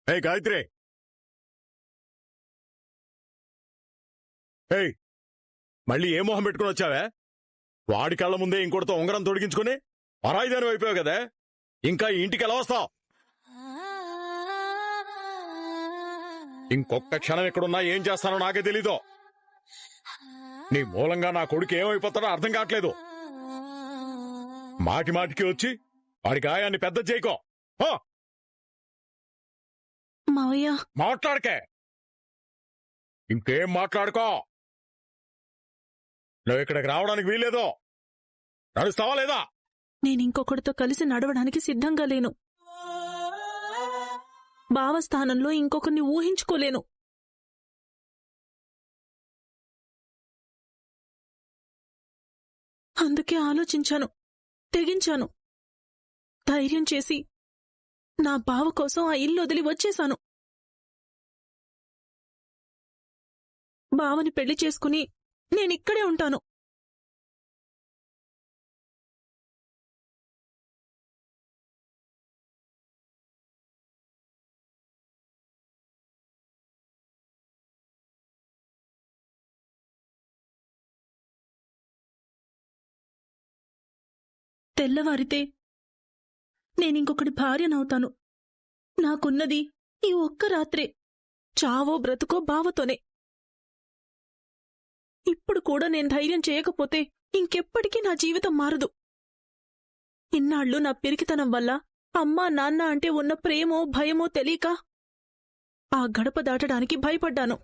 గాయత్రి, మళ్ళీ ఏ మొహం పెట్టుకుని వచ్చావే? వాడి కళ్ళ ముందే ఇంకోటితో ఉంగరం తొడిగించుకుని పరాయిదాని అయిపోయావు కదా, ఇంకా ఇంటికి ఎలా వస్తావు? ఇంకొక్క క్షణం ఎక్కడున్నా ఏం చేస్తానో నాకే తెలీదు. నీ మూలంగా నా కొడుకు ఏమైపోతాడో అర్థం కావట్లేదు. మాటి మాటికి వచ్చి వాడి గాయాన్ని పెద్ద చేయకో. మాట్లాడకే, ఇంకేం మాట్లాడుకో. నువ్వు ఇక్కడికి రావడానికి వీల్లేదు. నడుస్తావా లేదా? నేనింకొకడితో కలిసి నడవడానికి సిద్ధంగా లేను. భావస్థానంలో ఇంకొకరిని ఊహించుకోలేను. అందుకే ఆలోచించాను, తెగించాను. ధైర్యం చేసి నా బావ కోసం ఆ ఇల్లు వదిలి వచ్చేశాను. బావని పెళ్లి చేసుకుని నేనిక్కడే ఉంటాను. తెల్లవారితే నేనింకొకటి భార్యనవుతాను. నాకున్నది ఈ ఒక్క రాత్రే. చావో బ్రతుకో బావతోనే. ఇప్పుడు కూడా నేను ధైర్యం చేయకపోతే ఇంకెప్పటికీ నా జీవితం మారదు. ఇన్నాళ్లు నా పిరికితనం వల్ల అమ్మా నాన్న అంటే ఉన్న ప్రేమో భయమో తెలియక ఆ గడప దాటడానికి భయపడ్డాను.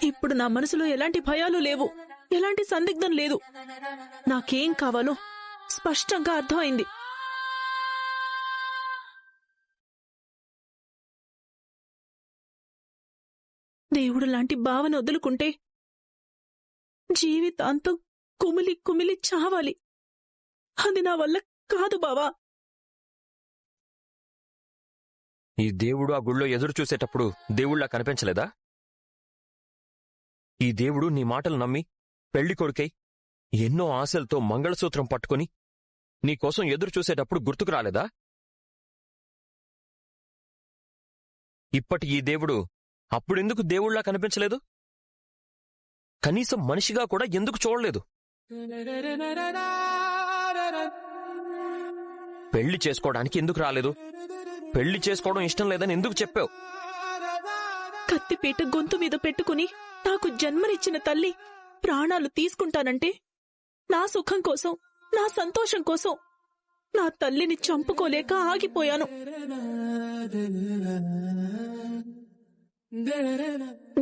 ఇప్పుడు నా మనసులో ఎలాంటి భయాలు లేవు, ఎలాంటి సందిగ్ధం లేదు. నాకేం కావాలో స్పష్టంగా అర్థమైంది. దేవుడు లాంటి భావన వదులుకుంటే జీవితాంతం కుమిలి కుమిలి చావాలి. అది నా వల్ల కాదు బావా. ఈ దేవుడు ఆ గుళ్ళో ఎదురు చూసేటప్పుడు దేవుళ్లా కనిపించలేదా? ఈ దేవుడు నీ మాటలు నమ్మి పెళ్లి కొడుకై ఎన్నో ఆశలతో మంగళసూత్రం పట్టుకుని నీకోసం ఎదురు చూసేటప్పుడు గుర్తుకు రాలేదా? ఇప్పటి ఈ దేవుడు అప్పుడెందుకు దేవుళ్లా కనిపించలేదు? కనీసం మనిషిగా కూడా ఎందుకు చూడలేదు? పెళ్లి చేసుకోవడానికి ఎందుకు రాలేదు? పెళ్లి చేసుకోవడం ఇష్టం లేదని ఎందుకు చెప్పావు? కత్తిపీట గొంతు మీద పెట్టుకుని నాకు జన్మనిచ్చిన తల్లి ప్రాణాలు తీసుకుంటానంటే నా సుఖం కోసం, నా సంతోషం కోసం నా తల్లిని చంపుకోలేక ఆగిపోయాను.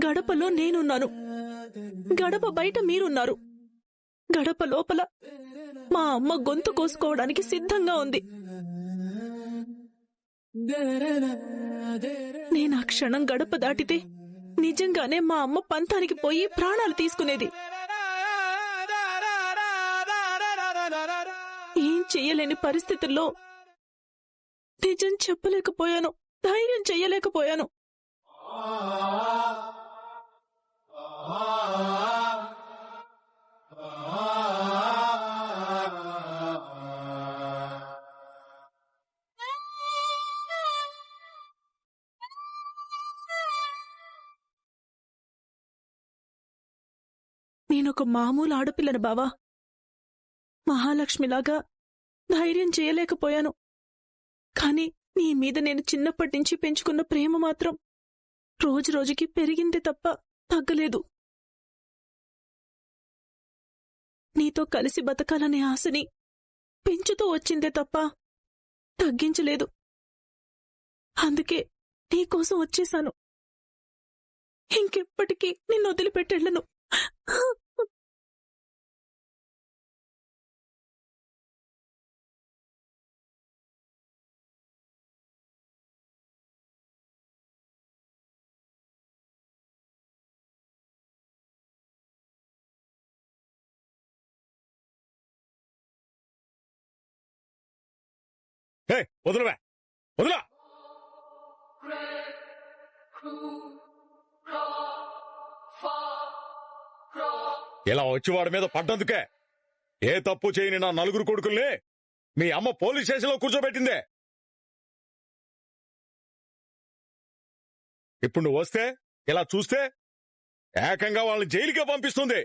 గడపలో నేనున్నాను, గడప బయట మీరున్నారు. గడప లోపల మా అమ్మ గొంతు కోసుకోవడానికి సిద్ధంగా ఉంది. నేనా క్షణం గడప దాటితే నిజంగానే మా అమ్మ పంతానికి పోయి ప్రాణాలు తీసుకునేది. ఏం చెయ్యలేని పరిస్థితుల్లో నిజం చెప్పలేకపోయాను, ధైర్యం చెయ్యలేకపోయాను. నేనొక మామూలు ఆడపిల్లను బావా. మహాలక్ష్మిలాగా ధైర్యం చేయలేకపోయాను. కాని నీ మీద నేను చిన్నప్పటినుంచి పెంచుకున్న ప్రేమ మాత్రం రోజురోజుకి పెరిగిందే తప్ప తగ్గలేదు. నీతో కలిసి బతకాలనే ఆశని పెంచుతూ వచ్చిందే తప్ప తగ్గించలేదు. అందుకే నీకోసం వచ్చేశాను. ఇంకెప్పటికీ నిన్ను వదిలిపెట్టెళ్ళను. వదలవే, వదలా. ఇలా వచ్చి వాడి మీద పడ్డందుకే ఏ తప్పు చేయని నా నలుగురు కొడుకుల్ని మీ అమ్మ పోలీస్ స్టేషన్లో కూర్చోబెట్టిందే. ఇప్పుడు నువ్వు వస్తే ఇలా చూస్తే ఏకంగా వాళ్ళని జైలుకే పంపిస్తుంది.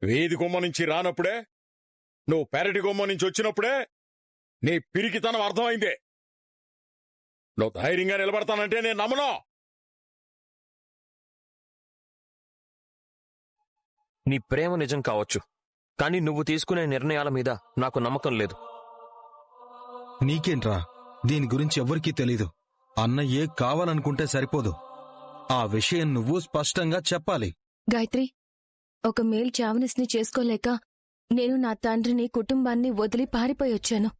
వీధి గుమ్మ నుంచి రానప్పుడే, నువ్వు పెరటి గుమ్మ నుంచి వచ్చినప్పుడే నీ పిరికితనం అర్థమైంది. నువ్వు ధైర్యంగా నిలబడతానంటే నేను నమ్మను. నీ ప్రేమ నిజం కావచ్చు, కానీ నువ్వు తీసుకునే నిర్ణయాల మీద నాకు నమ్మకం లేదు. నీకేంట్రా, దీని గురించి ఎవ్వరికీ తెలీదు. అన్నయ్యే కావాలనుకుంటే సరిపోదు. ఆ విషయం నువ్వు స్పష్టంగా చెప్పాలి. గాయత్రి, ఒక మేల్ చావనిస్ని చేసుకోలేక నేను నా తండ్రిని, కుటుంబాన్ని వదిలి పారిపోయొచ్చాను.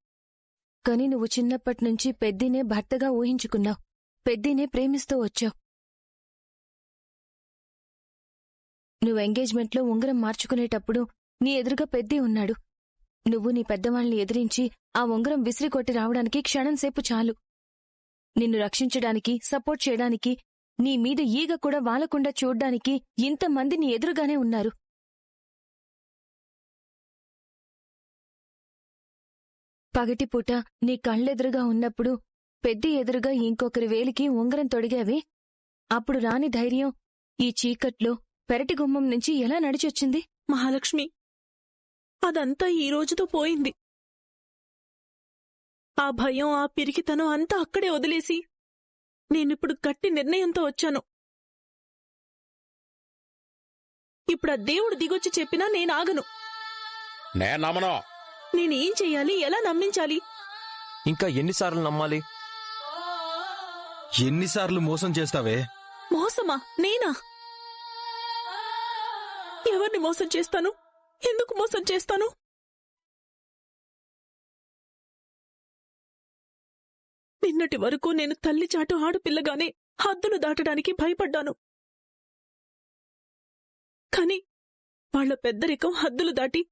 కాని నువ్వు చిన్నప్పటినుంచి పెద్దినే భర్తగా ఊహించుకున్నావు. పెద్దినే ప్రేమిస్తూ వచ్చావు. నువ్వు ఎంగేజ్మెంట్లో ఉంగరం మార్చుకునేటప్పుడు నీ ఎదురుగా పెద్ది ఉన్నాడు. నువ్వు నీ పెద్దవాళ్ళని ఎదిరించి ఆ ఉంగరం విసిరికొట్టి రావడానికి క్షణంసేపు చాలు. నిన్ను రక్షించడానికి, సపోర్ట్ చేయడానికి, నీ మీద ఈగ కూడా వాలకుండా చూడ్డానికి ఇంతమంది నీ ఎదురుగానే ఉన్నారు. పగటిపూట నీ కళ్ళెదురుగా ఉన్నప్పుడు పెద్ది ఎదురుగా ఇంకొకరి వేలికి ఉంగరం తొడిగావే, అప్పుడు రాని ధైర్యం ఈ చీకట్లో పెరటి గుమ్మం నుంచి ఎలా నడిచొచ్చింది? మహాలక్ష్మి, అదంతా ఈ రోజుతో పోయింది. ఆ భయం, ఆ పిరికితనం అంతా అక్కడే వదిలేసి నేనిప్పుడు గట్టి నిర్ణయంతో వచ్చాను. ఇప్పుడు ఆ దేవుడు దిగొచ్చి చెప్పినా నేనాగను. నేను నమ్మను. నేనేం చెయ్యాలి? ఎలా నమ్మించాలి? ఇంకా ఎన్నిసార్లు నమ్మాలి? ఎన్నిసార్లు మోసం చేస్తావే? మోసమా? నేనా? ఎవరిని మోసం చేస్తాను? ఎందుకు మోసం చేస్తాను? నిన్నటి వరకు నేను తల్లి చాటు ఆడపిల్లగానే హద్దులు దాటడానికి భయపడ్డాను. కాని వాళ్ల పెద్దరికం హద్దులు దాటి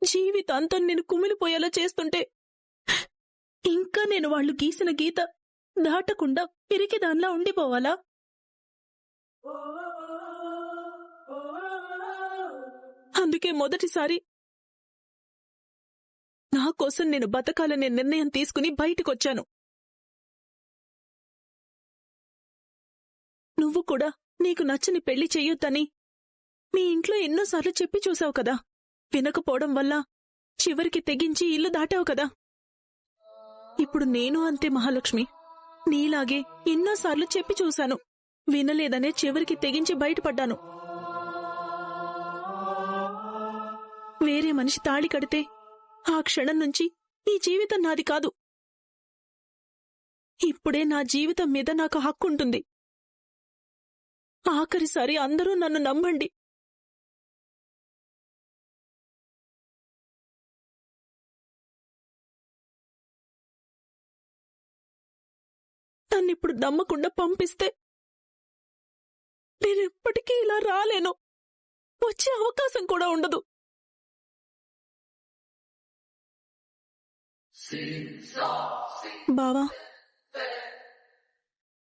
జీవితాంతం నేను కుమిలిపోయేలా చేస్తుంటే ఇంకా నేను వాళ్ళు గీసిన గీత దాటకుండా పిరికిదాన్లా ఉండిపోవాలా? అందుకే మొదటిసారి నా కోసం నేను బతకాలనే నిర్ణయం తీసుకుని బయటికొచ్చాను. నువ్వు కూడా నీకు నచ్చని పెళ్లి చెయ్యొద్దని మీ ఇంట్లో ఎన్నోసార్లు చెప్పి చూసావు కదా. వినకపోవడం వల్ల చివరికి తెగించి ఇల్లు దాటావు కదా. ఇప్పుడు నేను అంతే మహాలక్ష్మి. నీలాగే ఎన్నోసార్లు చెప్పి చూశాను. వినలేదనే చివరికి తెగించి బయటపడ్డాను. వేరే మనిషి తాళి కడితే ఆ క్షణం నుంచి ఈ జీవితం నాది కాదు. ఇప్పుడే నా జీవితం మీద నాకు హక్కుంటుంది. ఆఖరిసారి అందరూ నన్ను నమ్మండి. నన్నిప్పుడు నమ్మకుండా పంపిస్తే నేనెప్పటికీ ఇలా రాలేను. వచ్చే అవకాశం కూడా ఉండదు. బావా,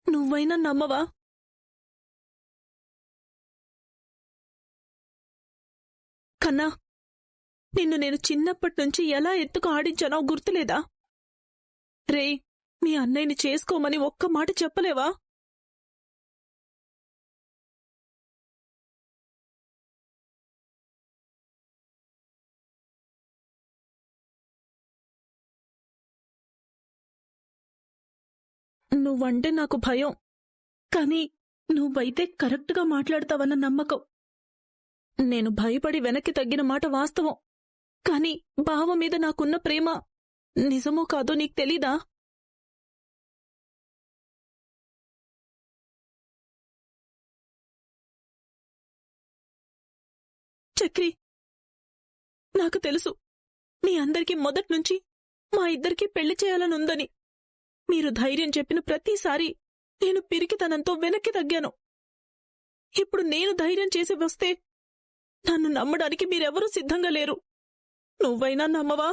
నువ్వైనా నమ్మవా? కన్నా, నిన్ను నేను చిన్నప్పటినుంచి ఎలా ఎత్తుకు ఆడించానో గుర్తులేదా? రే, మీ అన్నయ్యని చేసుకోమని ఒక్క మాట చెప్పలేవా? నువ్వంటే నాకు భయం, కానీ నువ్వైతే కరెక్ట్గా మాట్లాడతావన్న నమ్మకం. నేను భయపడి వెనక్కి తగ్గిన మాట వాస్తవం, కాని బావ మీద నాకున్న ప్రేమ నిజమో కాదో నీకు తెలీదా? చక్రి, నాకు తెలుసు మీ అందరికీ మొదట్నుంచి మా ఇద్దరికీ పెళ్లి చేయాలనుందని. మీరు ధైర్యం చెప్పిన ప్రతిసారి నేను పిరికితనంతో వెనక్కి తగ్గాను. ఇప్పుడు నేను ధైర్యం చేసి వస్తే నన్ను నమ్మడానికి మీరెవరూ సిద్ధంగా లేరు. నువ్వైనా నమ్మవా?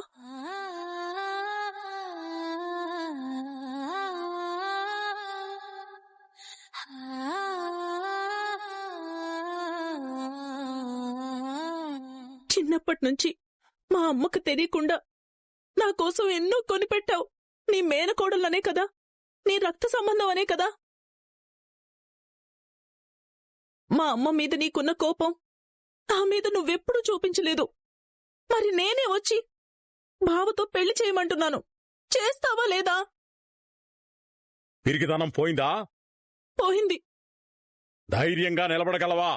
చిన్నప్పటినుంచి మా అమ్మకు తెలియకుండా నా కోసం ఎన్నో కొనిపెట్టావు. నీ మేనకోడలనే కదా, నీ రక్త సంబంధం అనే కదా. మా అమ్మ మీద నీకున్న కోపం నా మీద నువ్వెప్పుడూ చూపించలేదు. మరి నేనే వచ్చి బావతో పెళ్లి చేయమంటున్నాను. చేస్తావా లేదా? పిరికితనం పోయిందా? పోయింది. ధైర్యంగా నిలబడగలవా?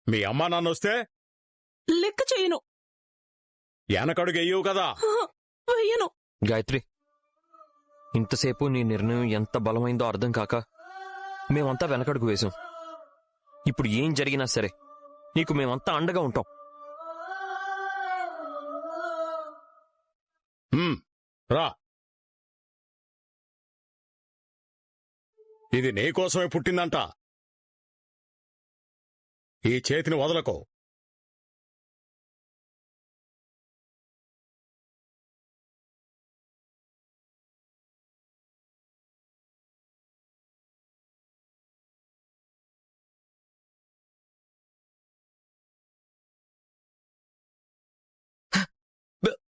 మీ అమ్మా నాన్నొస్తే లెక్క చేయను. వెనకడుగెయ్యవు కదా? వెయ్యను. గాయత్రి, ఇంతసేపు నీ నిర్ణయం ఎంత బలమైందో అర్థం కాక మేమంతా వెనకడుగు వేశాం. ఇప్పుడు ఏం జరిగినా సరే నీకు మేమంతా అండగా ఉంటాం. రా, ఇది నీకోసమే పుట్టిందంట. ఈ చేతిని వదలకు.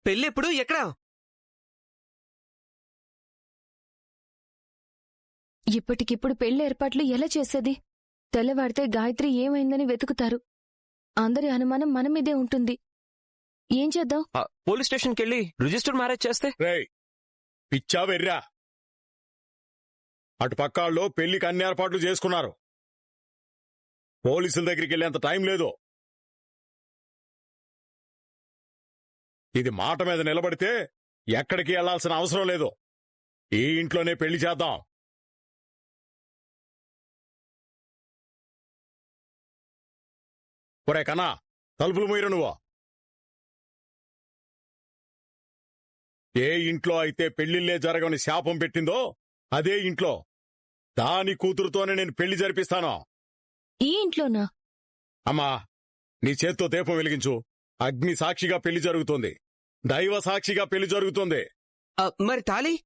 పెళ్ళెప్పుడు? ఎక్కడా? ఇప్పటికిప్పుడు పెళ్లి ఏర్పాట్లు ఎలా చేసేది? తెల్లవాడితే గాయత్రి ఏమైందని వెతుకుతారు. అందరి అనుమానం మన మీదే ఉంటుంది. ఏం చేద్దాం? పోలీస్ స్టేషన్కి వెళ్ళి రిజిస్టర్ మ్యారేజ్ చేస్తే? రేయ్, పిచ్చా వెర్రా? అటు పక్కాళ్ళు పెళ్లికి అన్ని ఏర్పాట్లు చేసుకున్నారు. పోలీసుల దగ్గరికి వెళ్ళేంత టైం లేదు. ఇది మాట మీద నిలబడితే ఎక్కడికి వెళ్లాల్సిన అవసరం లేదు. ఈ ఇంట్లోనే పెళ్లి చేద్దాం. ఒరే కన్నా, తలుపులు మూయరు నువ్వు. ఏ ఇంట్లో అయితే పెళ్లిళ్లే జరగని శాపం పెట్టిందో అదే ఇంట్లో దాని కూతురుతోనే నేను పెళ్లి జరిపిస్తాను. ఈ ఇంట్లోనా? అమ్మా, నీ చేత్తో దీపం వెలిగించు. అగ్ని సాక్షిగా పెళ్లి జరుగుతుంది. దైవ సాక్షిగా పెళ్లి జరుగుతుంది. మరి తాళి?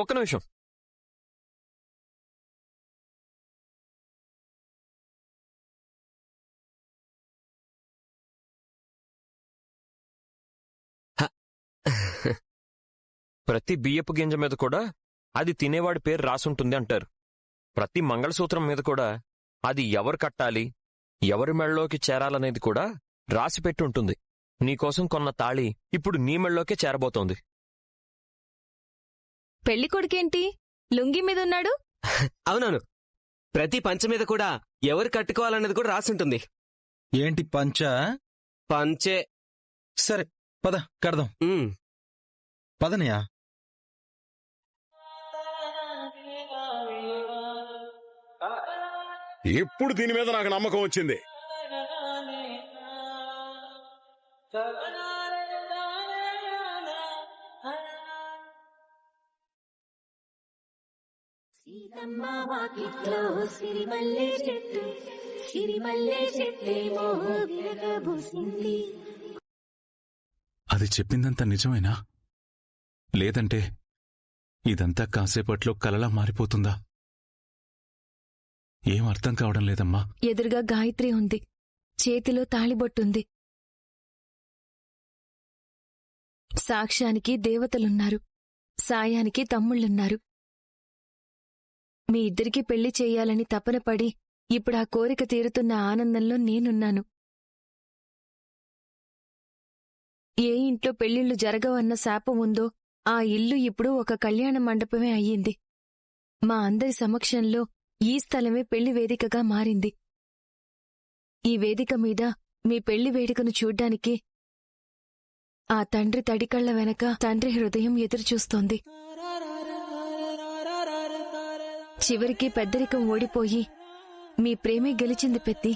ఒక్క నిమిషం. ప్రతి బియ్యపు గింజ మీద కూడా అది తినేవాడి పేరు రాసుంటుంది అంటారు. ప్రతి మంగళసూత్రం మీద కూడా అది ఎవరు కట్టాలి, ఎవరి మెళ్ళలోకి చేరాలనేది కూడా రాసిపెట్టి ఉంటుంది. నీకోసం కొన్న తాళి ఇప్పుడు నీ మెళ్ళలోకే చేరబోతోంది. పెళ్లి కొడుకేంటి లుంగి మీదున్నాడు? అవునవును, ప్రతి పంచ మీద కూడా ఎవరు కట్టుకోవాలన్నది కూడా రాసుంటుంది. ఏంటి పంచా? పంచే. సరే పద కడదాం. పదనయా. ఇప్పుడు దీని మీద నాకు నమ్మకం వచ్చింది. సీతమ్మ వాకిట్లో సిరిమల్లె చెట్టు, సిరిమల్లె చెట్టేమో విరగబూసింది. అది చెప్పిందంతా నిజమేనా? లేదంటే ఇదంతా కాసేపట్లో కలలా మారిపోతుందా? ఏం అర్థం కావడం లేదమ్మా. ఎదురుగా గాయత్రి ఉంది, చేతిలో తాళిబొట్టుంది. సాక్ష్యానికి దేవతలున్నారు, సాయానికి తమ్ముళ్ళున్నారు. మీ ఇద్దరికీ పెళ్లి చెయ్యాలని తపనపడి ఇప్పుడు ఆ కోరిక తీరుతున్న ఆనందంలో నేనున్నాను. ఏ ఇంట్లో పెళ్లిళ్లు జరగవన్న శాపం ఉందో ఆ ఇల్లు ఇప్పుడు ఒక కళ్యాణ మండపమే అయ్యింది. మా అందరి సమక్షంలో ఈ స్థలమే పెళ్లి వేదికగా మారింది. ఈ వేదిక మీద మీ పెళ్లి వేడుకను చూడ్డానికి ఆ తండ్రి తడికళ్ల వెనక తండ్రి హృదయం ఎదురుచూస్తోంది. చివరికి పెద్దరికం ఓడిపోయి మీ ప్రేమే గెలిచింది పెద్ది.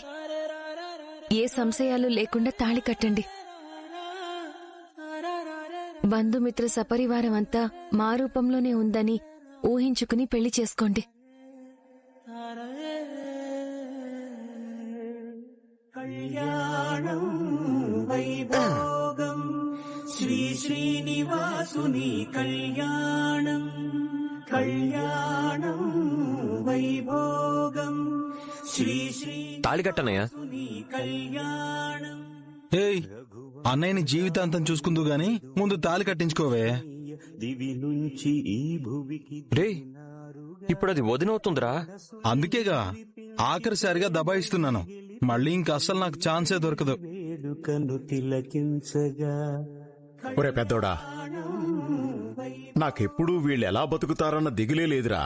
ఏ సంశయాలు లేకుండా తాళి కట్టండి. బంధుమిత్ర సపరివారం అంతా మా రూపంలోనే ఉందని ఊహించుకుని పెళ్లి చేసుకోండి. కళ్యాణం వైభోగం శ్రీ శ్రీనివాసుని కళ్యాణం, కళ్యాణం వైభోగం శ్రీ శ్రీ తాళి కట్టనయ్యా. కళ్యాణం. ఏయ్, అన్నయ్యని జీవితాంతం చూసుకుందు గాని ముందు తాళి కట్టించుకోవే. దివి నుంచి ఈ భువికి రే ఇప్పుడది వదినవుతుందిరా. అందుకేగా ఆఖరిసారిగా దబాయిస్తున్నాను. మళ్ళీ ఇంక అస్సలు నాకు ఛాన్సే దొరకదు. వేడుకను తిలకించగా ఒరే పెద్దోడా, నాకెప్పుడూ వీళ్ళెలా బతుకుతారన్న దిగులే లేదురా.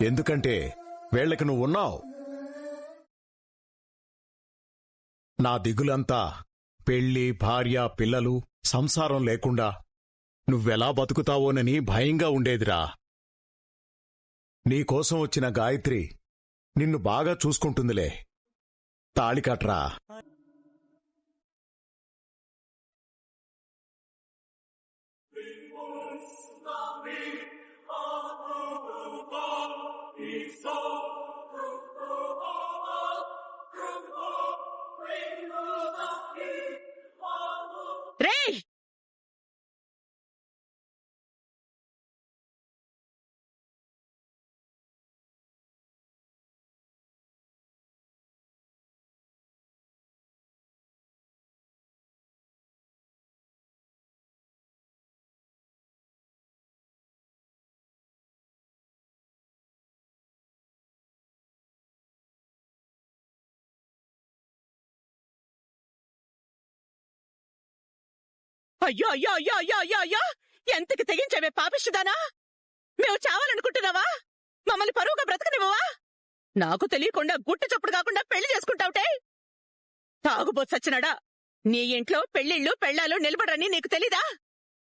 ఎందుకంటే వీళ్ళకి నువ్వున్నావు. నా దిగులంతా పెళ్లి, భార్య, పిల్లలు, సంసారం లేకుండా నువ్వెలా బతుకుతావోనని భయంగా ఉండేదిరా. నీకోసం వచ్చిన గాయత్రి నిన్ను బాగా చూసుకుంటుందిలే. తాళి కట్రా. రేయ్, అయ్యో అయ్యో అయ్యో అయ్యో అయ్యో అయ్యో, ఎంతకి తెగించావే పాపిష్టిదానా? మేము చావాలనుకుంటున్నావా? మమ్మల్ని పరువుగా బ్రతకనివ్వవా? నాకు తెలియకుండా గుట్టు చప్పుడు కాకుండా పెళ్లి చేసుకుంటావుటే. తాగుబోతు సచ్చినాడా, నీ ఇంట్లో పెళ్లిళ్ళు పెళ్లాలు నిలబడరని నీకు తెలీదా?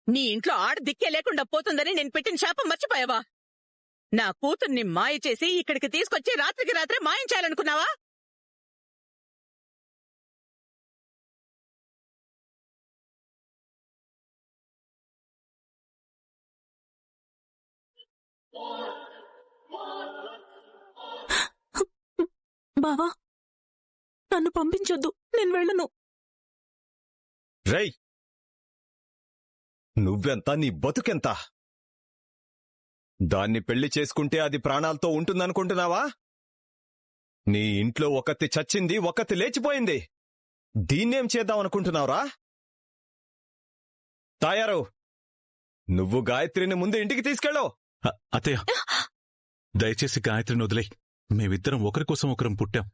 నీ ఇంట్లో ఆడ దిక్కే లేకుండా పోతుందని నేను పెట్టిన శాపం మర్చిపోయావా? నా కూతుర్ని మాయ చేసి ఇక్కడికి తీసుకొచ్చి రాత్రికి రాత్రే మాయం చేయాలనుకున్నావా? బావా, నన్ను పంపించొద్దు, నేను వెళ్ళను. రై, నువ్వెంత, నీ బతుకెంత? దాన్ని పెళ్లి చేసుకుంటే అది ప్రాణాలతో ఉంటుందనుకుంటున్నావా? నీ ఇంట్లో ఒకత్తి చచ్చింది, ఒకత్తి లేచిపోయింది. దీన్నేం చేద్దామనుకుంటున్నావురా? తాయారు, నువ్వు గాయత్రిని ముందు ఇంటికి తీసుకెళ్ళు. అత్తయ్య, దయచేసి గాయత్రిని వదిలే. మేమిద్దరం ఒకరి కోసం ఒకరం పుట్టాం.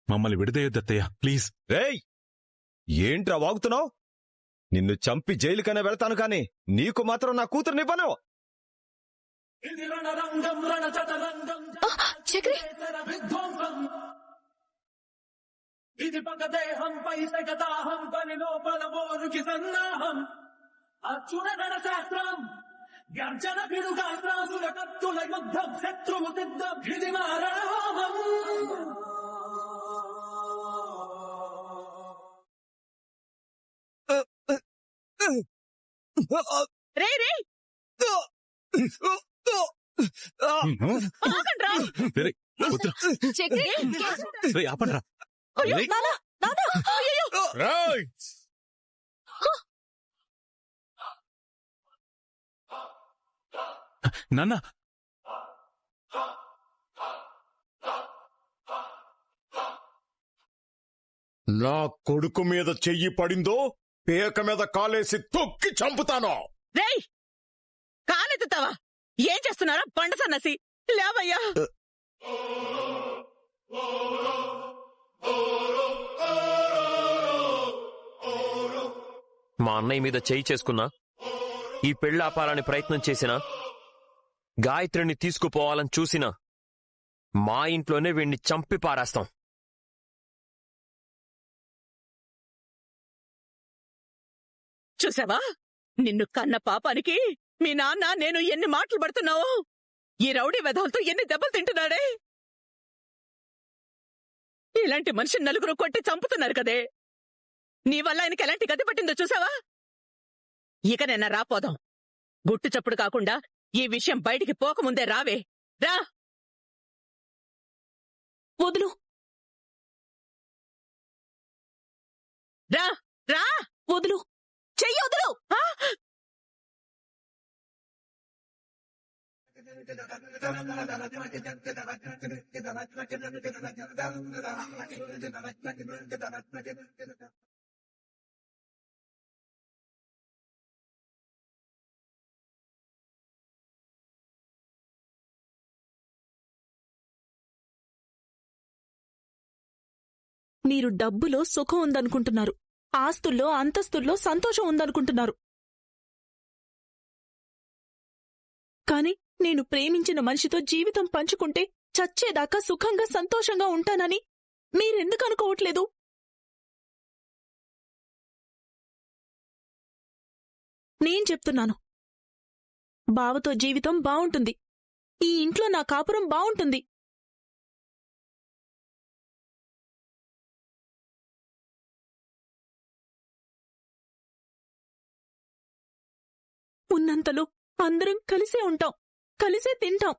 మమ్మల్ని విడదీయొద్దు అత్తయ్య, ప్లీజ్. రేయ్, ఏంట్రా వాగుతున్నావు? నిన్ను చంపి జైలుకనే వెళ్తాను కాని నీకు మాత్రం నా కూతురునివ్వను. చక్రి, ఇది పగదేహం పైసగదాహం పని లోపల మోరుకి సన్నాహం అచ్చురగణ శాస్త్రం గర్జన పిడుగాస్త్రాసుల కత్తుల యుద్ధం శత్రువు సిద్ధం ఇది మారణహోమం. రే రే, ఆగండ్రా. చక్రి, ఆపండ్రా. అయ్యో, నాన్న, నాన్న, అయ్యయ్యో. రేయ్! నాన్న, నా కొడుకు మీద చెయ్యి పడిందో పేక మీద కాలేసి తొక్కి చంపుతాను. రేయ్, కాలెత్తుతావా? ఏం చేస్తున్నారా బండ సన్నసి? లేవయ్యా. మా అన్నయ్య మీద చేయి చేసుకున్నా, ఈ పెళ్లి ఆపాలని ప్రయత్నం చేసినా, గాయత్రిని తీసుకుపోవాలని చూసినా మా ఇంట్లోనే వీణ్ణి చంపి పారేస్తాం. చూసావా, నిన్ను కన్న పాపానికి మీ నాన్న నేను ఎన్ని మాటలు పడుతున్నావో. ఈ రౌడీ వెధవులతో ఎన్ని దెబ్బలు తింటున్నాడే. ఇలాంటి మనిషి నలుగురు కొట్టి చంపుతున్నారు కదే. నీ వల్ల ఆయనకి ఎలాంటి గతి పట్టిందో చూసావా? ఇకనైనా రాపోదాం. గుట్టు చప్పుడు కాకుండా ఈ విషయం బయటికి పోకముందే రావే. రా. వదులు. రా రా, వదులు. చెయ్యి వదులు. మీరు డబ్బులో సుఖం ఉందనుకుంటున్నారు, ఆస్తుల్లో అంతస్తుల్లో సంతోషం ఉందనుకుంటున్నారు. కాని నేను ప్రేమించిన మనిషితో జీవితం పంచుకుంటే చచ్చేదాకా సుఖంగా సంతోషంగా ఉంటానని మీరెందుకు అనుకోవట్లేదు? నేను చెప్తున్నాను, బావతో జీవితం బావుంటుంది, ఈ ఇంట్లో నా కాపురం బావుంటుంది. ఉన్నంతలో అందరం కలిసే ఉంటాం, కలిసే తింటాం,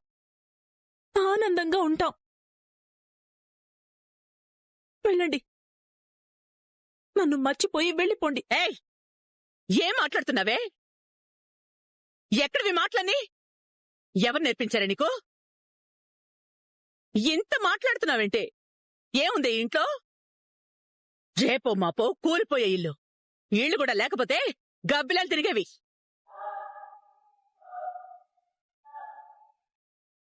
ఆనందంగా ఉంటాం. వెళ్ళండి, నన్ను మర్చిపోయి వెళ్ళిపోండి. ఏయ్, ఏం మాట్లాడుతున్నావే? ఎక్కడివి మాటలని? ఎవరు నేర్పించారా నీకు? ఇంత మాట్లాడుతున్నావేంటే? ఏముంది ఇంట్లో? రేపో మాపో కూలిపోయే ఇల్లు, ఇళ్ళు కూడా లేకపోతే గబ్బిలాలు తిరిగేవి.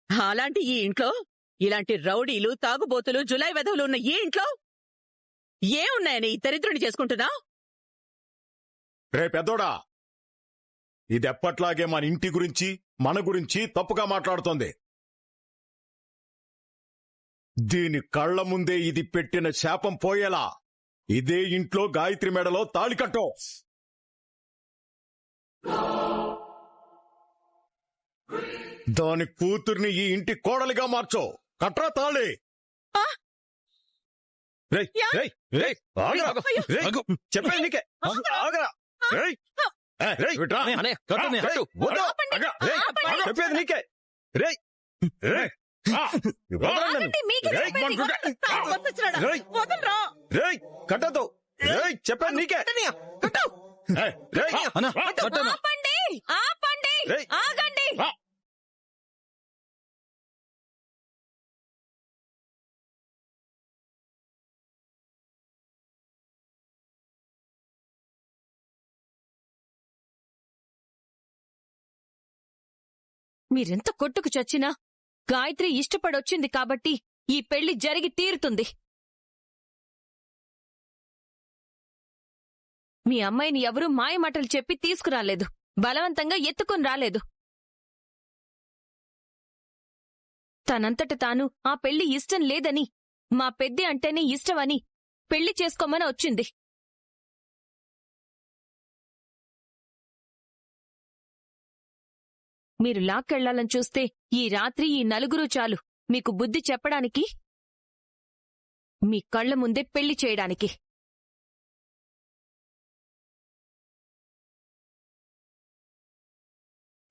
అలాంటి ఈ ఇంట్లో ఇలాంటి రౌడీలు, తాగుబోతులు, జులాయి వెధవులు ఉన్న ఈ ఇంట్లో ఏమున్నాయని ఈ దరిద్రుని చేసుకుంటున్నావు? రే పెద్దోడా, ఇదెప్పట్లాగే మన ఇంటి గురించి, మన గురించి తప్పుగా మాట్లాడుతోంది. దీని కళ్ల ముందే ఇది పెట్టిన శాపం పోయేలా ఇదే ఇంట్లో గాయత్రి మెడలో తాళి కట్టో. దాని కూతుర్ని ఈ ఇంటి కోడలిగా మార్చో. కట్రా తాళి. రేయ్, రేయ్, రేయ్, ఆగరా, రేయ్, చెప్పేది నీకే. ఆగరా, రేయ్, రేయ్, విట్రా. అనే, కట్టు, నే, కట్టు. వద్దు. రేయ్, చెప్పేది నీకే. రేయ్, రేయ్, రేయ్, కట్టదు. రేయ్, చెప్పేది నీకే. రేయ్, ఆపండి, ఆపండి, రేయ్. ఆగండి. మీరెంత కొట్టుకు చచ్చినా గాయత్రి ఇష్టపడొచ్చింది కాబట్టి ఈ పెళ్లి జరిగి తీరుతుంది. మీ అమ్మాయిని ఎవరూ మాయమాటలు చెప్పి తీసుకురాలేదు, బలవంతంగా ఎత్తుకుని రాలేదు. తనంతట తాను ఆ పెళ్లి ఇష్టం లేదని, మా పెద్ది అంటేనే ఇష్టమని పెళ్లి చేసుకోమని వచ్చింది. మీరు లాక్కెళ్లాలని చూస్తే ఈ రాత్రి ఈ నలుగురూ చాలు మీకు బుద్ధి చెప్పడానికి, మీ కళ్ల ముందే పెళ్లి చేయడానికి.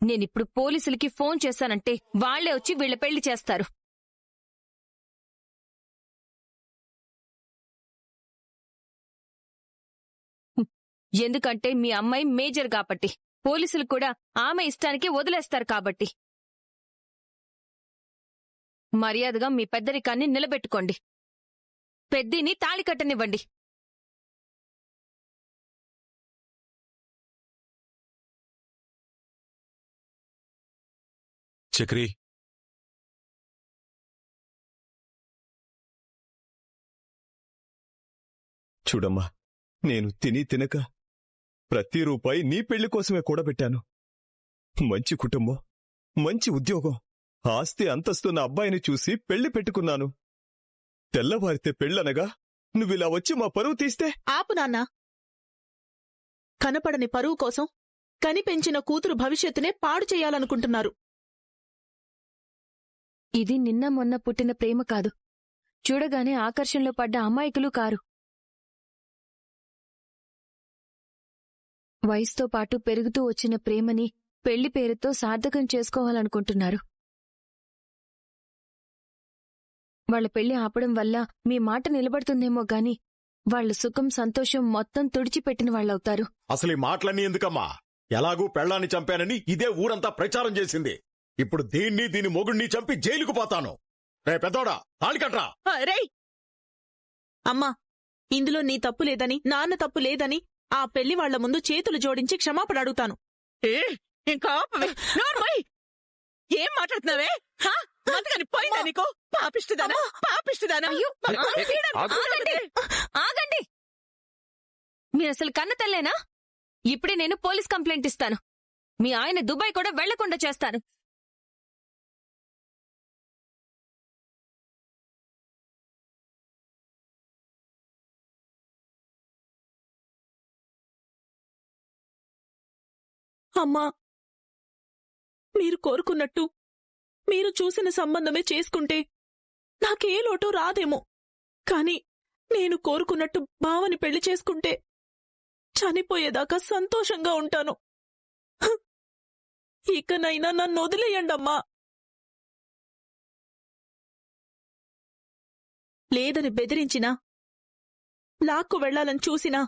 నేనిప్పుడు పోలీసులకి ఫోన్ చేశానంటే వాళ్లే వచ్చి వీళ్ల పెళ్లి చేస్తారు. ఎందుకంటే మీ అమ్మాయి మేజర్ కాబట్టి, పోలీసులు కూడా ఆమె ఇష్టానికి వదిలేస్తారు కాబట్టి. మర్యాదగా మీ పెద్దరికాన్ని నిలబెట్టుకోండి. పెద్దిని తాళి కట్టనివ్వండి. చక్రి, చూడమ్మా, నేను తిని తినక ప్రతి రూపాయి నీ పెళ్లి కోసమే కూడబెట్టాను. మంచి కుటుంబం, మంచి ఉద్యోగం, ఆస్తి అంతస్తు నా అబ్బాయిని చూసి పెళ్లి పెట్టుకున్నాను. తెల్లవారితే పెళ్ళనగా నువ్విలా వచ్చి మా పరువు తీస్తే? ఆపు నాన్నా. కనపడని పరువు కోసం కనిపెంచిన కూతురు భవిష్యత్తునే పాడు చేయాలనుకుంటున్నారు. ఇది నిన్న మొన్న పుట్టిన ప్రేమ కాదు, చూడగానే ఆకర్షణలో పడ్డ అమాయకులు కారు. వయసుతో పాటు పెరుగుతూ వచ్చిన ప్రేమని పెళ్లి పేరుతో సార్థకం చేసుకోవాలనుకుంటున్నారు. వాళ్ల పెళ్లి ఆపడం వల్ల మీ మాట నిలబడుతుందేమో గాని వాళ్ల సుఖం సంతోషం మొత్తం తుడిచిపెట్టిన వాళ్ళవుతారు. అసలు ఈ మాటలన్నీ ఎందుకమ్మా? ఎలాగూ పెళ్ళాన్ని చంపానని ఇదే ఊరంతా ప్రచారం చేసింది. ఇప్పుడు దీని మొగుడిని చంపి జైలుకు పోతాను. రే పెద్దోడా, తాళి కట్రా. రేయ్, అమ్మా, ఇందులో నీ తప్పు లేదని, నాన్న తప్పు లేదని ఆ పెళ్లి వాళ్ల ముందు చేతులు జోడించి క్షమాపణ అడుగుతాను. ఇంకా ఆపవే. నోర్మోయ్. ఏం మాట్లాడుతున్నావే? మంతగాని పోయిందా నీకు? పాపిష్టిదానా, పాపిష్టిదానా. ఆగండి. మీరు అసలు కన్న తల్లేనా? ఇప్పుడే నేను పోలీస్ కంప్లైంట్ ఇస్తాను. మీ ఆయన దుబాయ్ కూడా వెళ్లకుండా చేస్తాను. అమ్మా, మీరు కోరుకున్నట్టు మీరు చూసిన సంబంధమే చేసుకుంటే నాకే లోటు రాదేమో. కాని నేను కోరుకున్నట్టు బావని పెళ్లి చేసుకుంటే చనిపోయేదాకా సంతోషంగా ఉంటాను. ఇకనైనా నన్ను వదిలేయండమ్మా. లేదని బెదిరించినా, లాక్కు వెళ్లాలని చూసినా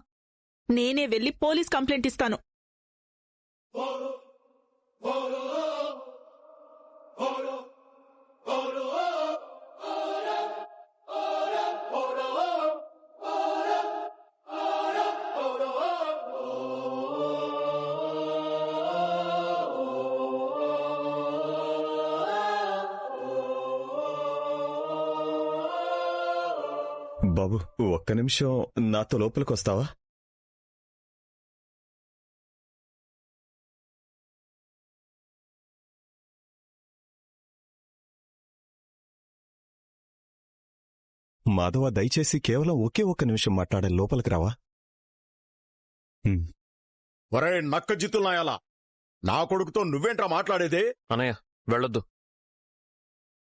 నేనే వెళ్లి పోలీస్ కంప్లైంట్ ఇస్తాను. బాబు, ఒక్క నిమిషం నాతో లోపలికొస్తావా? మాధవ, దయచేసి కేవలం ఒకే ఒక్క నిమిషం మాట్లాడే లోపలికి రావా? ఒరే నక్క జిత్తులున్నాయాలా, నా కొడుకుతో నువ్వేంట్రా మాట్లాడేదే? అనయ్య, వెళ్ళొద్దు.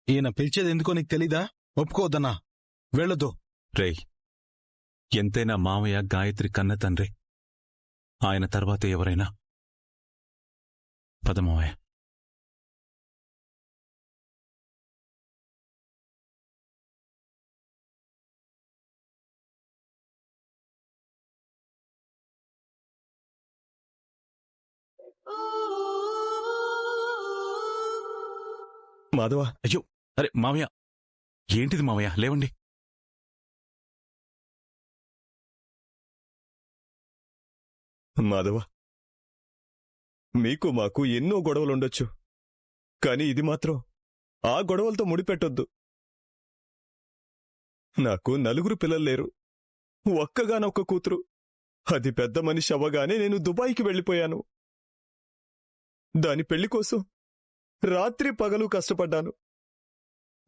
ఈయన పిలిచేది ఎందుకో నీకు తెలీదా? ఒప్పుకోవద్దన్నా, వెళ్ళొద్దు. రేయ్, ఎంతైనా మావయ్య గాయత్రి కన్న తండ్రి. ఆయన తర్వాత ఎవరైనా. పద మావయ్య. మాధవ, అయ్యో, అరే మావయ్య, ఏంటిది మావయ్య, లేవండి. మాధవ, మీకు మాకు ఎన్నో గొడవలుండొచ్చు, కాని ఇది మాత్రం ఆ గొడవలతో ముడిపెట్టొద్దు. నాకు 4 పిల్లలు లేరు, ఒక్కగానొక్క కూతురు. అది పెద్ద మనిషి అవ్వగానే నేను దుబాయ్కి వెళ్ళిపోయాను. దాని పెళ్లి కోసం రాత్రి పగలు కష్టపడ్డాను.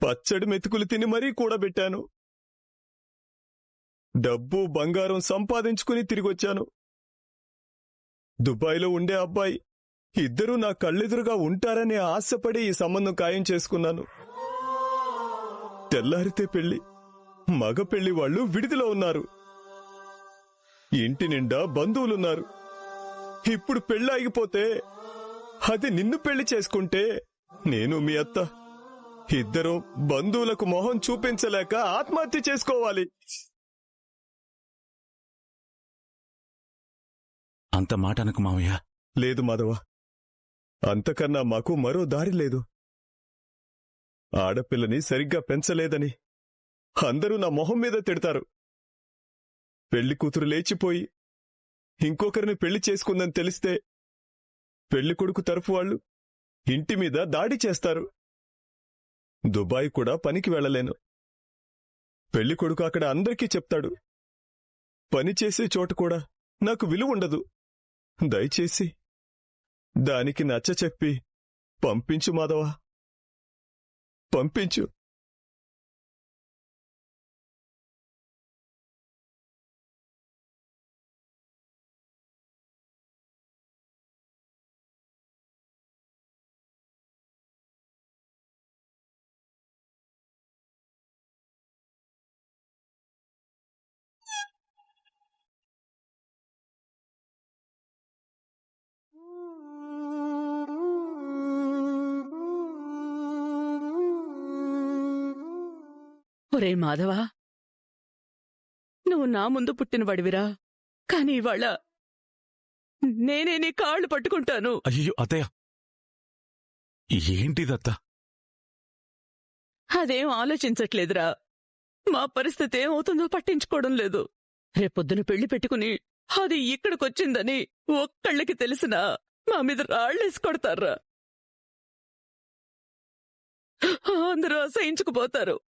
పచ్చడి మెతుకులు తిని మరీ కూడబెట్టాను. డబ్బు బంగారం సంపాదించుకుని తిరిగొచ్చాను. దుబాయ్లో ఉండే అబ్బాయి, ఇద్దరూ నా కళ్ళెదురుగా ఉంటారనే ఆశపడి ఈ సంబంధం ఖాయం చేసుకున్నాను. తెల్లారితే పెళ్లి. మగ పెళ్లి వాళ్ళు విడిదిలో ఉన్నారు. ఇంటి నిండా బంధువులున్నారు. ఇప్పుడు పెళ్లి ఆగిపోతే, అది నిన్ను పెళ్లి చేసుకుంటే, నేను మీ అత్త ఇద్దరం బంధువులకు మొహం చూపించలేక ఆత్మహత్య చేసుకోవాలి. అంత మాట అనకు మావయ్య. లేదు మాధవ, అంతకన్నా మాకు మరో దారి లేదు. ఆడపిల్లని సరిగ్గా పెంచలేదని అందరూ నా మొహం మీద తిడతారు. పెళ్లి కూతురు లేచిపోయి ఇంకొకరిని పెళ్లి చేసుకుందని తెలిస్తే పెళ్లి కొడుకు తరఫు వాళ్ళు ఇంటి మీద దాడి చేస్తారు. దుబాయ్ కూడా పనికి వెళ్లలేను. పెళ్లి కొడుకు అక్కడ అందరికీ చెప్తాడు. పని చేసే చోటు కూడా నాకు విలువ ఉండదు. దయచేసి దానికి నచ్చచెప్పి పంపించు మాధవ, పంపించు. ఒరే మాధవా, నువ్వు నా ముందు పుట్టినవాడివిరా. కాని ఇవాళ నేనే నీ కాళ్ళు పట్టుకుంటాను. అయ్యో అత్తయ్య, ఏంటిదత్త? అదేం ఆలోచించట్లేదురా. మా పరిస్థితి ఏమవుతుందో పట్టించుకోవడం లేదు. రేపొద్దున పెళ్లి పెట్టుకుని అది ఇక్కడికొచ్చిందని ఒక్కళ్ళకి తెలిసినా మా మీద రాళ్ళేసి కొడతారా. అందరూ అసహించుకుపోతారు.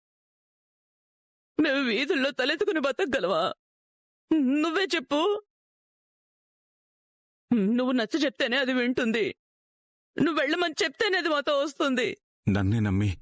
మేము వీధుల్లో తలెత్తుకుని బతకగలవా? నువ్వే చెప్పు. నువ్వు నచ్చ చెప్తేనే అది వింటుంది. నువ్వు వెళ్ళమని చెప్తేనే అది మాతో వస్తుంది. నన్నే నమ్మి